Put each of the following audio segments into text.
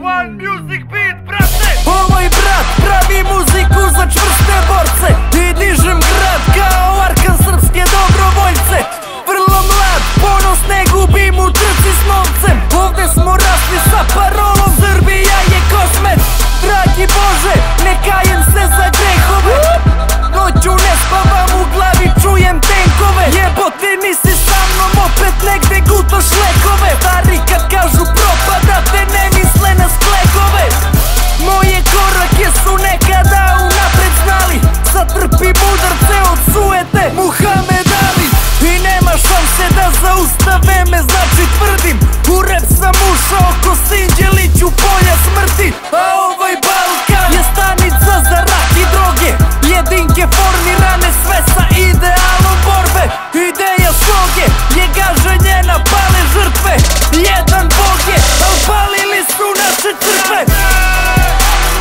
One Music Beat, brate! Moj brat pravi muziku za čvrste borce i dižem grad kao Arkan srpske dobrovoljce. Vrlo mlad, ponos ne gubim u trci s novcem. Ovde smo rasli sa parolom Srbija je kosmet. Dragi Bože, ne kajem se za grehove. Noću ne spavam, u glavi čujem tenkove. Jebote, nisi sa mnom, opet negde gutoš lekove. Stari kad kažu propadate, ne misle na sklekove. Moje korake su nekada unapred znali. Zatrpim udarce od sujete Muhammed Ali. I nema šanse da zaustave me, znači tvrdim. U rep sam ušao ko Sinđelić u polja smrti. A ovaj Balkan je stanica za rak i droge. Jedinke formirane sve sa idealom borbe. Ideja sloge je gaženje na pale žrtve. Jedan Bog je, al palili su naše crkve.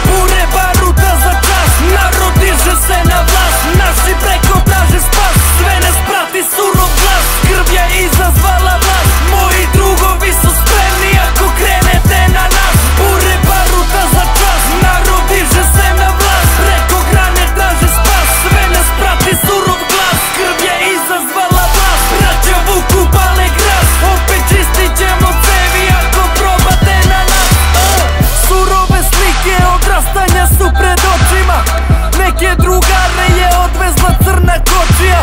Pure baruta za čas, narod diže se na vlast. Naši preko traže spas, sve nas prati surov glas. Krv je izazvala vlast, moji drugovi su spremni ako krenete na nas. Pure baruta za čas, narod diže se na vlast. Preko grane traže spas, sve nas prati surov glas. Krv je izazvala vlast, braća vuku pale gras. Opet čistit ćemo cevi ako probate na nas. Surove slike odrastanja su pred očima. Neke drugare je odvezla crna kočija.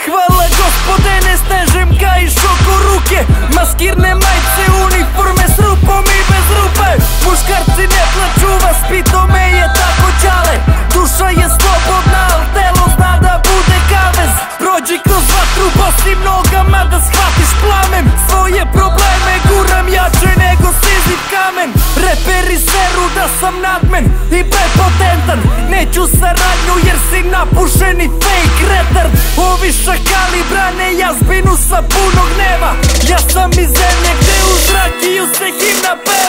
Hvala gospode, ne stežem ga i šok u ruke. Maskirne majice, uniforme s rupom i bez rupe. Muškarci ne plaču, vaspito me je tako ćale. Duša je slobodna, al telo zna da bude kavez. Prođi kroz vatru bosim nogama da shvatiš plamen. Svoje probleme guram jače nego Sizif kamen. Reperi seru da sam nadmen i prepotentan. Neću saradnju jer si napušeni fake retard. Ovi šakali brane jazbinu sa puno gneva. Ja sam iz zemlje gde u zrakiju se himna peva.